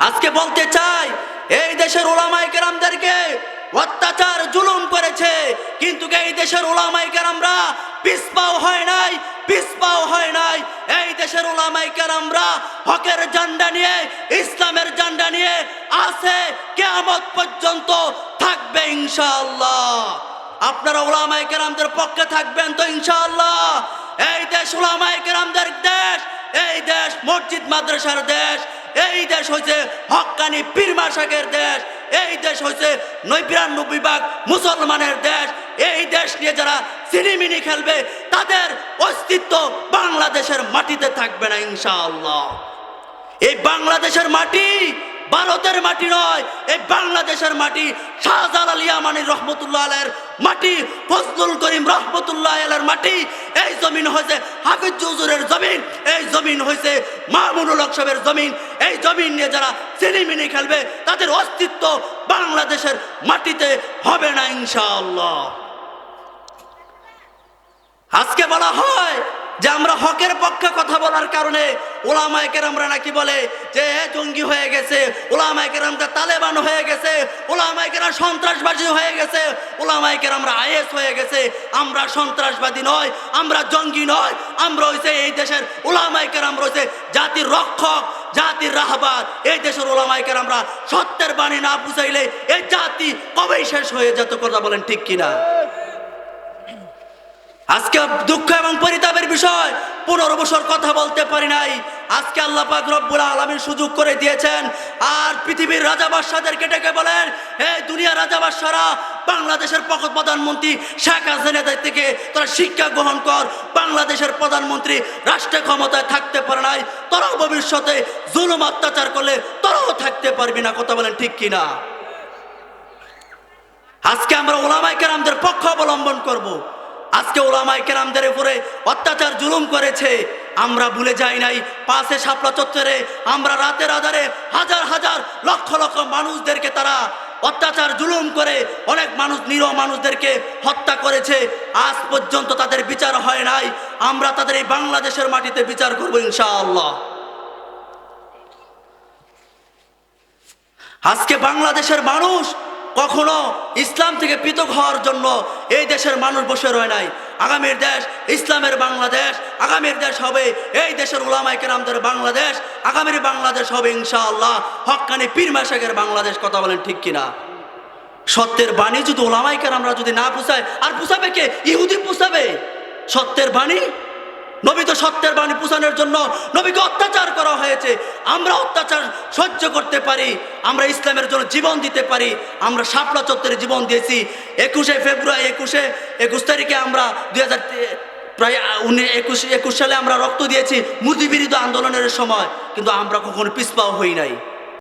আজকে বলতে চাই, এই দেশের উলামায়ে কেরামদেরকে অত্যাচার জুলুম করেছে, কিন্তু এই দেশের উলামায়ে কেরামরা পিছপাও হয় নাই, পিছপাও হয় নাই। এই দেশের উলামায়ে কেরামরা হকের ঝান্ডা নিয়ে, ইসলামের ঝান্ডা নিয়ে আছে, কিয়ামত পর্যন্ত থাকবে ইনশাআল্লাহ। আপনারা উলামায়ে কেরামদের পক্ষে থাকবেন তো ইনশাআল্লাহ? এই দেশ উলামায়ে কেরামদের দেশ, এই দেশ মসজিদ মাদ্রাসার দেশ, এই দেশ হচ্ছে হক্কানি পীর মাশায়েখের দেশ, এই দেশ হচ্ছে ৯৯ ভাগ মুসলমানের দেশ। এই দেশ নিয়ে যারা সিনেমিনি খেলবে তাদের অস্তিত্ব বাংলাদেশের মাটিতে থাকবে না ইনশাআল্লাহ। এই বাংলাদেশের মাটি ভারতের মাটি নয়, এই বাংলাদেশের মাটি শাহজালাল ইয়ামানী রহমতুল্লাহ আলাইহির মাটি, ফজলুল করিম রহমতুল্লাহ আলাইহির মাটি। এই জমিন হয়েছে হাফিজ হুজুরের জমিন, এই জমিন হয়েছে মামুনুল হক সাহেবের জমিন। এই জমিন নিয়ে যারা সিনেমিনি খেলবে তাদের অস্তিত্ব বাংলাদেশের মাটিতে হবে না ইনশাআল্লাহ। আজকে বলা হয় যে আমরা হকের পক্ষে কথা বলার কারণে উলামায়ে কেরামরা নাকি বলে যে জঙ্গি হয়ে গেছে, উলামায়ে কেরামরা তালেবান হয়ে গেছে, উলামায়ে কেরাম সন্ত্রাসবাদী হয়ে গেছে, উলামায়ে কেরামরা আইএস হয়ে গেছে। আমরা সন্ত্রাসবাদী নয়, আমরা জঙ্গি নয়, আমরা হইছে এই দেশের উলামায়ে কেরাম রয়েছে জাতির রক্ষক, জাতির রাহবার। এই দেশের উলামায়ে কেরামরা সত্যের বাণী না বুঝাইলে এই জাতি কবেই শেষ হয়ে যেত। কথা বলেন ঠিক কিনা? আজকে দুঃখ এবং পরিতাপের বিষয়, 15 বছর কথা বলতে পারি নাই। আজকে আল্লাহ পাক রব্বুল আলামিন সুযোগ করে দিয়েছেন। আর পৃথিবীর রাজা বাদশাদেরকে ডেকে বলেন, হে দুনিয়ার রাজা বাদশারা, বাংলাদেশের প্রধানমন্ত্রী শেখ হাসিনা থেকে তোরা শিক্ষা গ্রহণ কর। বাংলাদেশের প্রধানমন্ত্রী রাষ্ট্র ক্ষমতায় থাকতে পারে নাই, তোরাও ভবিষ্যতে জুলুম অত্যাচার করলে তোরাও থাকতে পারবি না। কথা বলেন ঠিক কিনা? আজকে আমরা উলামায়ে কেরামদের পক্ষ অবলম্বন করব। আজকে উলামায়ে কেরামদের উপরে অত্যাচার জুলুম করেছে, আমরা ভুলে যাই নাই। 5 শাপলা চত্বরে আমরা রাতের আধারে হাজার হাজার লক্ষ লক্ষ মানুষদেরকে তারা অত্যাচার জুলুম করে অনেক মানুষ, নিরীহ মানুষদেরকে হত্যা করেছে। আজ পর্যন্ত তাদের বিচার হয় নাই। আমরা তাদের এই বাংলাদেশের মাটিতে বিচার করব ইনশাআল্লাহ। আজকে বাংলাদেশের মানুষ কখনো ইসলাম থেকে পৃথক হওয়ার জন্য এই দেশের মানুষ বসে রয় নাই। আগামীর দেশ ইসলামের বাংলাদেশ, আগামীর দেশ হবে এই দেশের উলামায়ে কেরামদের বাংলাদেশ, আগামীর বাংলাদেশ হবে ইনশাআল্লাহ হক্কানি পীর মাশায়েখের বাংলাদেশ। কথা বলেন ঠিক কিনা? সত্যের বাণী যদি উলামায়ে কেরামরা যদি না পুষায়, আর পুষাবে কে? ইহুদি পুষাবে সত্যের বাণী? নবী তো সত্যের বাণী পুষানোর জন্য নবীকে অত্যাচার করা হয়েছে। আমরা অত্যাচার সহ্য করতে পারি, আমরা ইসলামের জন্য জীবন দিতে পারি। আমরা শাপলা চত্বরে জীবন দিয়েছি। 21 ফেব্রুয়ারি 21 তারিখে আমরা 2021 সালে আমরা রক্ত দিয়েছি মুজিব বিরোধী আন্দোলনের সময়, কিন্তু আমরা কখনো পিছপা হই নাই।